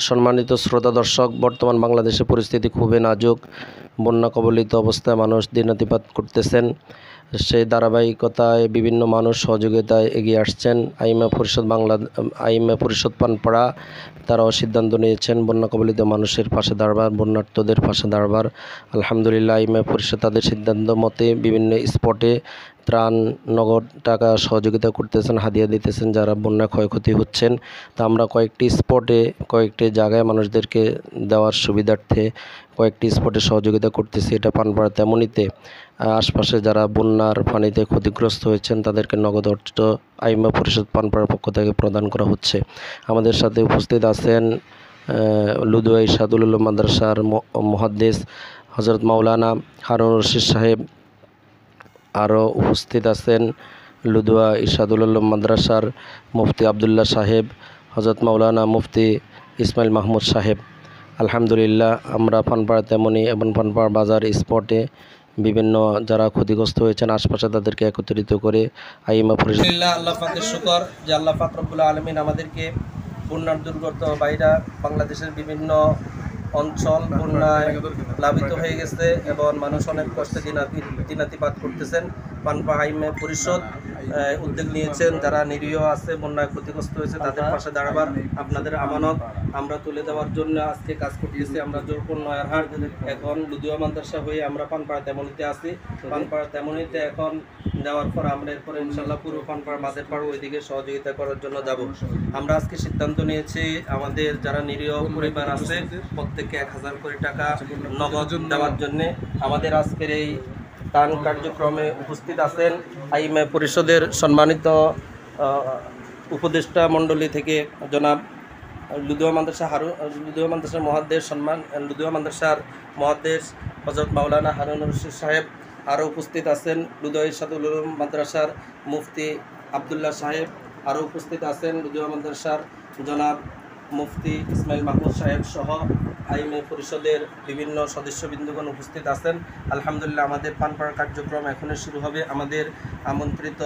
সম্মানিত শ্রোতা দর্শক, বর্তমান বাংলাদেশের পরিস্থিতি খুবই নাজুক। বন্যা কবলিত অবস্থায় মানুষ দিনাতিপাত করতেছেন। সেই ধারাবাহিকতায় বিভিন্ন মানুষ সহযোগিতায় এগিয়ে আসছেন। আইএমএ পরিষদ পানপাড়া তারাও সিদ্ধান্ত নিয়েছেন বন্যা কবলিত মানুষের পাশে দাঁড়াবার, বন্যার্তদের পাশে দাঁড়াবার। আলহামদুলিল্লাহ, আইএমএ পরিষদ তাদের সিদ্ধান্ত মতে বিভিন্ন স্পটে ত্রাণ, নগদ টাকা সহযোগিতা করতেছেন, হাদিয়া দিতেছেন যারা বন্যা ক্ষয়ক্ষতি হচ্ছেন। তা আমরা কয়েকটি জায়গায় মানুষদেরকে দেওয়ার সুবিধার্থে কয়েকটি স্পটে সহযোগিতা করতেছি। এটা পানপাড়া তেমনিতে আশপাশে যারা বন্যার পানিতে ক্ষতিগ্রস্ত হয়েছেন তাদেরকে নগদ অর্থ আইএমএ পরিষদ পানপাড়ার পক্ষ থেকে প্রদান করা হচ্ছে। আমাদের সাথে উপস্থিত আছেন লুদুয়া ইরশাদুল উলুম মাদ্রাসার মুহাদ্দিস হযরত মাওলানা হারুন রশিদ সাহেব। আরও উপস্থিত আছেন লুদুয়া ইরশাদুল উলুম মাদ্রাসার মুফতি আবদুল্লাহ সাহেব, হযরত মাওলানা মুফতি ইসমাইল মাহমুদ সাহেব। আলহামদুলিল্লাহ, আমরা পানপাড়া তেমনি এবং পানপাড়া বাজার স্পটে বিভিন্ন যারা ক্ষতিগ্রস্ত হয়েছেন আশপাশে তাদেরকে একত্রিত করে আইএমএ পরিষদ। আল্লাহ পাকের শুকর যে আল্লাহ পাক রব্বুল আলামিন আমাদেরকে বন্যার দুর্গত বাইরা বাংলাদেশের বিভিন্ন অঞ্চল বন্যায় প্লাবিত হয়ে গেছে এবং মানুষ অনেক কষ্টে দিনাতিপাত করতেছেন। পানপাড়া আইএমএ পরিষদ উদ্যোগ নিয়েছেন যারা নিরীহ আছে, বন্যায় ক্ষতিগ্রস্ত হয়েছে তাদের পাশে দাঁড়াবার আপনাদের আমানত আমরা তুলে দেওয়ার জন্য আজকে কাজ করতেছি। আমরা জোরপুর নয়ারহাট এখন লুদুয়া মাদ্রাসা হয়ে আমরা পানপাড়া তেমনিতে আছি। পানপাড়া তেমনিতে এখন যাওয়ার পর আমরা এরপরে ইনশাল্লাহ পুরো পানপাড়া বাজের পাড়া ওইদিকে সহযোগিতা করার জন্য যাব। আমরা আজকে সিদ্ধান্ত নিয়েছি আমাদের যারা নিরীহ পরিবার আছে প্রত্যেককে 1000 করে টাকা নগদ দেওয়ার জন্য। আমাদের আজকের এই দান কার্যক্রমে উপস্থিত আছেন আইএমএ পরিষদের সম্মানিত উপদেষ্টা মণ্ডলী থেকে জনাব লুদুয়া মাদ্রাসার লুদুয়া মাদ্রাসার মুহাদ্দিস হযরত মাওলানা হারুন রশিদ সাহেব। আরও উপস্থিত আছেন লুদুয়া ইরশাদুল উলুম মাদ্রাসার মুফতি আবদুল্লাহ সাহেব। আরও উপস্থিত আছেন লুদুয়া মাদ্রাসার জনাব মুফতি ইসমাইল মাহমুদ সাহেব সহ আইএমএ পরিষদের বিভিন্ন সদস্যবৃন্দগণ উপস্থিত আছেন। আলহামদুলিল্লাহ, আমাদের পানপাড়া কার্যক্রম এখনই শুরু হবে আমাদের আমন্ত্রিত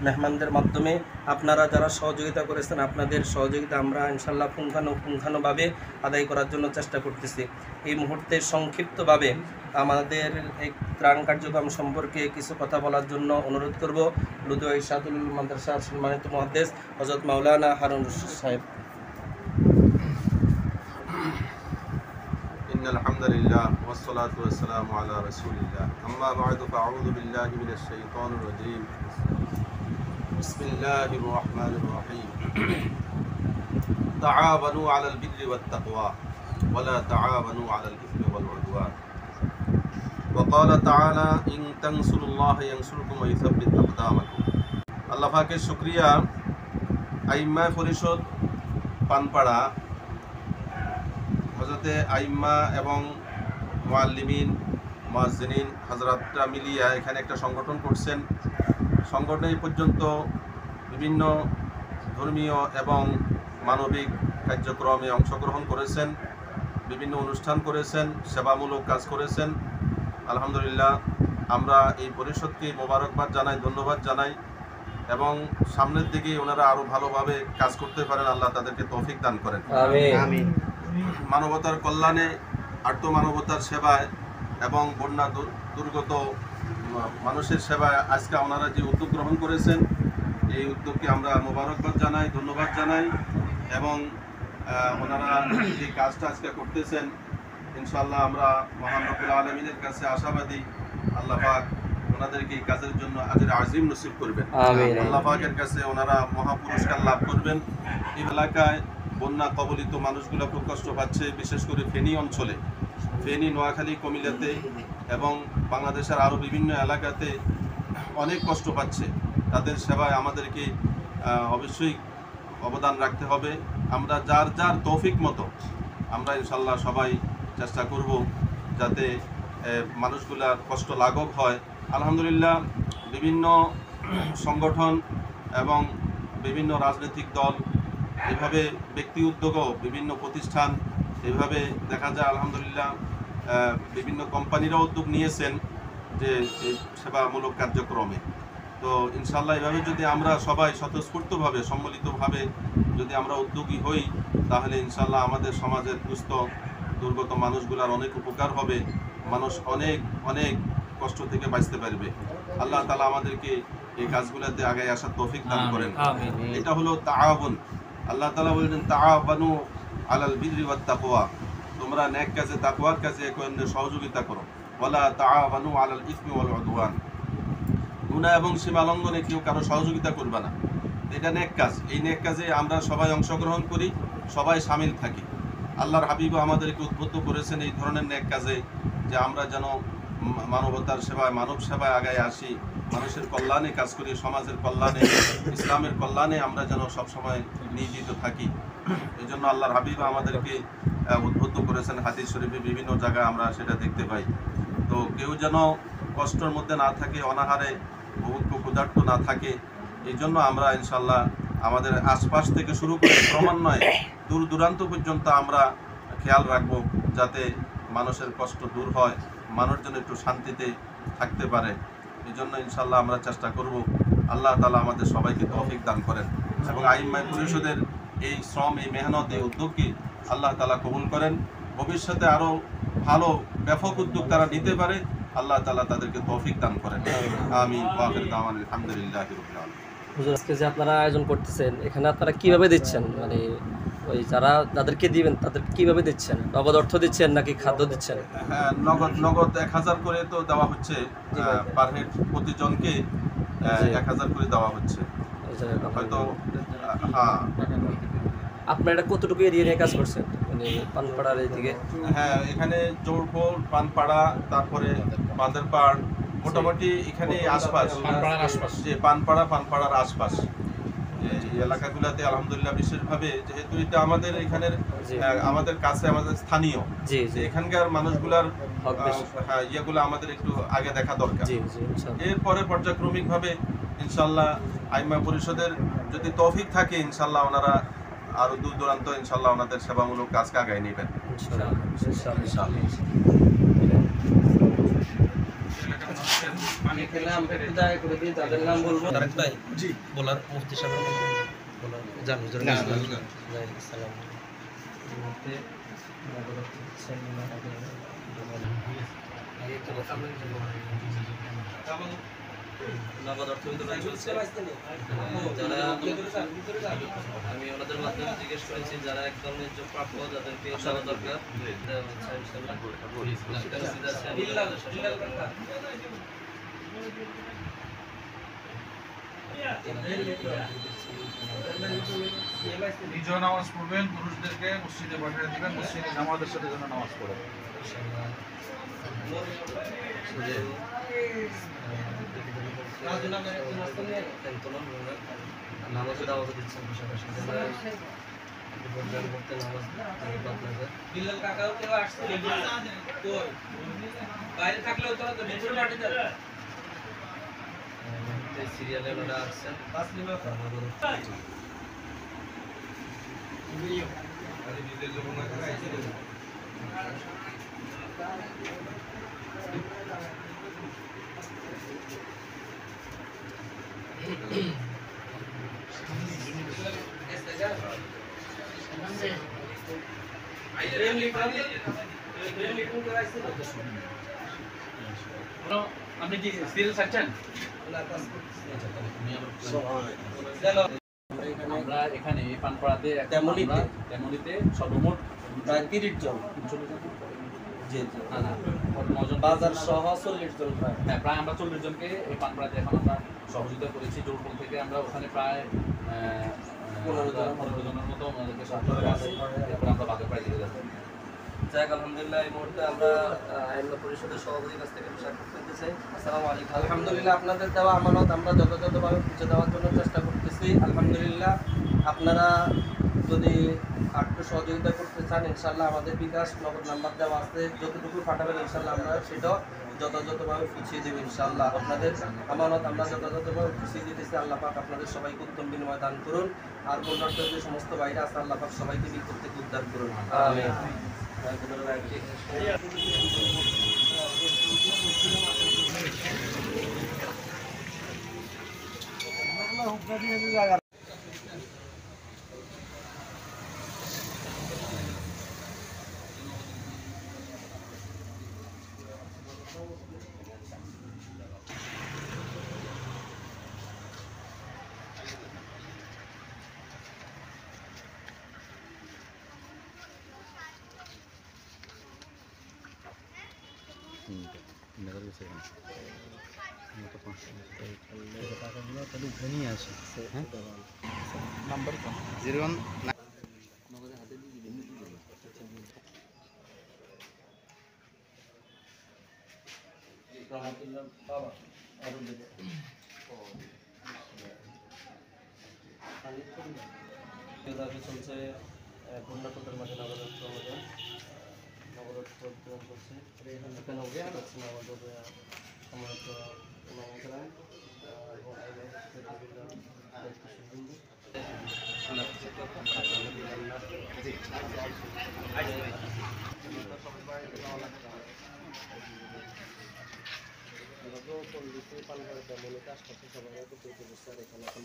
মেহমানদের মাধ্যমে। আপনারা যারা সহযোগিতা করেছেন আপনাদের সহযোগিতা আমরা ইনশাল্লাহ পুঙ্খানুভাবে আদায় করার জন্য চেষ্টা করতেছি। এই মুহূর্তে সংক্ষিপ্তভাবে আমাদের এই ত্রাণ কার্যক্রম সম্পর্কে কিছু কথা বলার জন্য অনুরোধ করব লুদুয়া ইরশাদুল উলুম মাদ্রাসার সম্মানিত মুহাদ্দিস হযরত মাওলানা হারুন রশিদ সাহেব। الحمد لله والصلاة والسلام على رسول الله أما بعد فأعوذ بالله من الشيطان الرجيم بسم الله الرحمن الرحيم تعاونوا على البر والتقوى ولا تعاونوا على الإثم والعدوان وقال تعالى إن تنصروا الله ينصركم ويثبت أقدامكم। আল্লাহ পাকের শুকরিয়া, আইএমএ পরিষদ পানপাড়া হযরতে আইম্মা এবং মুআল্লিমিন মুয়াজ্জিনিন হযরতরা মিলিয়া এখানে একটা সংগঠন করছেন। সংগঠনে এই পর্যন্ত বিভিন্ন ধর্মীয় এবং মানবিক কার্যক্রমে অংশগ্রহণ করেছেন, বিভিন্ন অনুষ্ঠান করেছেন, সেবামূলক কাজ করেছেন। আলহামদুলিল্লাহ, আমরা এই পরিষদকে মোবারকবাদ জানাই, ধন্যবাদ জানাই এবং সামনের দিকে ওনারা আরও ভালোভাবে কাজ করতে পারেন। আল্লাহ তাদেরকে তৌফিক দান করেন। আমিন। মানবতার কল্যাণে, আর্ত মানবতার সেবায় এবং বন্যা দুর্গত মানুষের সেবায় আজকে ওনারা যে উদ্যোগ গ্রহণ করেছেন এই উদ্যোগকে আমরা মোবারকবাদ জানাই, ধন্যবাদ জানাই এবং ওনারা যে কাজটা আজকে করতেছেন ইনশাআল্লাহ আমরা মহান রব্বুল আলামিনের কাছে আশাবাদী আল্লাহ পাক ওনাদেরকে এই কাজের জন্য আজর আজিম নসিব করবেন। আল্লাহ পাকের কাছে ওনারা মহাপুরস্কার লাভ করবেন। এই এলাকায় বন্যা কবলিত মানুষগুলো খুব কষ্ট পাচ্ছে, বিশেষ করে ফেনী অঞ্চলে, ফেনী, নোয়াখালী, কুমিল্লাতে এবং বাংলাদেশের আরও বিভিন্ন এলাকাতে অনেক কষ্ট পাচ্ছে। তাদের সেবায় আমাদেরকে অবশ্যই অবদান রাখতে হবে। আমরা যার যার তৌফিক মতো আমরা ইনশাল্লাহ সবাই চেষ্টা করব যাতে মানুষগুলার কষ্ট লাঘব হয়। আলহামদুলিল্লাহ, বিভিন্ন সংগঠন এবং বিভিন্ন রাজনৈতিক দল, এভাবে ব্যক্তি উদ্যোগও বিভিন্ন প্রতিষ্ঠান, এভাবে দেখা যায় আলহামদুলিল্লাহ বিভিন্ন কোম্পানিরাও উদ্যোগ নিয়েছেন যে সেবামূলক কার্যক্রমে। তো ইনশাআল্লাহ এভাবে যদি আমরা সবাই স্বতঃস্ফূর্তভাবে সম্মিলিতভাবে যদি আমরা উদ্যোগী হই তাহলে ইনশাল্লাহ আমাদের সমাজের দুস্থ দুর্গত মানুষগুলার অনেক উপকার হবে, মানুষ অনেক অনেক কষ্ট থেকে বাঁচতে পারবে। আল্লাহ তাআলা আমাদেরকে এই কাজগুলোতে আগায় আসার তৌফিক দান করেন। এটা হলো তাআবুন। আল্লাহ তাআলা বলেন তাআবানু আলাল বিররি ওয়াত তাকওয়া, তোমরা নেক কাজে তাকওয়ার কাজে একে অন্যের সহযোগিতা করো। ওয়ালা তাআবানু আলাল ইসমি ওয়াল উদওয়ান, গুনাহ এবং সীমা লঙ্ঘনে কেউ কারো সহযোগিতা করবে না। এটা নেক কাজ। এই নেক কাজে আমরা সবাই অংশগ্রহণ করি, সবাই শামিল থাকি। আল্লাহর হাবিবও আমাদেরকে উদ্বুদ্ধ করেছেন এই ধরনের নেক কাজে, যে আমরা যেন মানবতার সেবায়, মানব সেবায় আগায় আসি, মানুষের কল্যাণে কাজ করি, সমাজের কল্যাণে, ইসলামের কল্যাণে আমরা যেন সবসময় নিয়োজিত থাকি। এই জন্য আল্লাহর হাবিব আমাদেরকে উদ্বুদ্ধ করেছেন, হাদিস শরীফে বিভিন্ন জায়গায় আমরা সেটা দেখতে পাই। তো কেউ যেন কষ্টের মধ্যে না থাকে, অনাহারে ভুক্ত ক্ষুধার্ত না থাকে, এই জন্য আমরা ইনশাল্লাহ আমাদের আশপাশ থেকে শুরু করে ক্রমান্বয়ে দূর দূরান্ত পর্যন্ত আমরা খেয়াল রাখবো, যাতে মানুষের কষ্ট দূর হয়, মানুষ যেন একটু শান্তিতে থাকতে পারে। এই জন্য ইনশাল্লাহ আমরা চেষ্টা করব। আল্লাহ তাআলা আমাদের সবাইকে তৌফিক দান করেন এবং আইম্মায়ে পরিষদের এই শ্রম, এই মেহনত, এই উদ্যোগকে আল্লাহ তাআলা কবুল করেন। ভবিষ্যতে আরও ভালো ব্যাপক উদ্যোগ তারা নিতে পারে, আল্লাহ তাআলা তাদেরকে তৌফিক দান করেন। আমিন। ওয়া আখিরু দাওয়ানা আলহামদুলিল্লাহি রাব্বিল আলামিন। হুজুর, আজকে যে আপনারা আয়োজন করতেছেন, এখানে আপনারা কিভাবে দিচ্ছেন? মানে ওই যারা যাদেরকে দিবেন তাদের কিভাবে দিচ্ছেন? নগদ অর্থ দিচ্ছেন নাকি খাদ্য দিচ্ছেন? হ্যাঁ, নগদ 1000 করে তো দেওয়া হচ্ছে, পার হেড প্রতিজনকে 1000 করে দেওয়া হচ্ছে। হয়তো হ্যাঁ। আপনারা এটা কতটুকু এরিয়া নিয়ে কাজ করছেন? মানে পানপাড়ার এইদিকে? হ্যাঁ, এখানে জোরপোল, পানপাড়া, তারপরে বাঁদেরপাড়, মোটামুটি এখানে আশপাশ, যে পানপাড়ার আশপাশ এই এলাকাগুলোতে আলহামদুলিল্লাহ বিশেষভাবে, যেহেতু এটা আমাদের এখানের আমাদের কাছে, আমাদের স্থানীয়, এখানকার মানুষগুলার ইয়েগুলো আমাদের একটু আগে দেখা দরকার। এরপরে পর্যায়ক্রমিকভাবে ইনশাল্লাহ আইম্মায়ে পরিষদের যদি তৌফিক থাকে, ইনশাল্লাহ ওনারা আরো দূর দূরান্ত ইনশাল্লাহ ওনাদের সেবামূলক কাজকে আগায় নেবেন। নগদ অর্থ বিতরণ চলছে। আমি ওনাদের মাধ্যমে জিজ্ঞেস করেছি যারা একদম প্রাপ্য, যাদেরকে দেওয়া দরকার, নিজেও নামাজ পড়বেন, পুরুষদেরকে মসজিদে পাঠিয়ে দিবেন, মসজিদে জামাতের সাথে যেন নামাজ পড়ে। নামাজে দাওয়াত দিচ্ছেন পাশাপাশি সিরিয়ালে ওনারা আসছেন। আপনি কি সিরিয়াল ছাড়ছেন? আমরা এখানে পানপাড়াতে তেমনিতে সর্বমোট প্রায় 30 জন, বাজার সহ 40 জন প্রায়। হ্যাঁ, প্রায় আমরা 40 জনকে এই পানপাড়াতে এখন আমরা সহযোগিতা করেছি। জোরপোল থেকে আমরা ওখানে প্রায় 15 জনের মতো আমাদেরকে সাহায্য করেছি। এরপর আমরা বাগেরপাড়ায় দিয়ে যাচ্ছি। যাক, আলহামদুলিল্লাহ এই মুহূর্তে আমরা আইম্মায়ে পরিষদের সভাপতির কাছ থেকে সাক্ষাৎ করতে চাই। আসসালামু আলাইকুম। আলহামদুলিল্লাহ, আপনাদের দেওয়া আমানত আমরা যথাযথভাবে পৌঁছে দেওয়ার জন্য চেষ্টা করতেছি। আলহামদুলিল্লাহ, আপনারা যদি আরেকটু সহযোগিতা করতে চান, ইনশাল্লাহ আমাদের বিকাশ নগদ নাম্বার দেওয়া আছে, যতটুকু পাঠাবেন ইনশাল্লাহ আমরা সেটাও যথাযথভাবে পৌঁছিয়ে দেবো। ইনশাল্লাহ আপনাদের আমানত আমরা যথাযথভাবে পৌঁছিয়ে দিতেছি। আল্লাহ পাক আপনাদের সবাইকে উত্তম বিনিময় দান করুন, আর বন্যার্থ যে সমস্ত বাইরে আছে আল্লাহ পাক সবাইকে বিপদ থেকে উদ্ধার করুন। আমিন। রহমতুল্লাহ বাবা আরো দেবে চলছে বন্যাটোটের মাঠে নবরত্ন আমাদের নবরত্ন চলছে এখানে হচ্ছে না আমাদের সম্মানিত ইমামকেরাম এবং আশপাশে সবাই এখানে এখন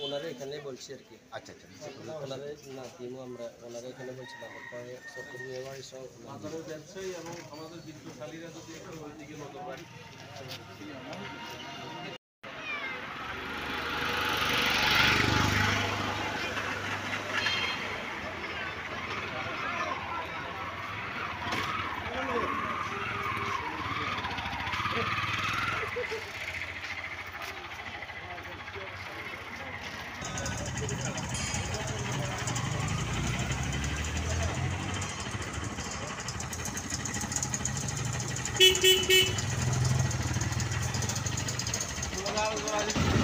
ওনারা এখানে বলছি আর কি। আচ্ছা আচ্ছা ওনারা না দিমও আমরা ওনারা এখানে বলছি বাজারপাড়ে সরকারি নিয়ে সব বাজারের ব্যবসায়ী এবং আমাদের বিদ্যুৎশালীরা যদি একটু ওই দিকে নজর রাখি। Vamos lá.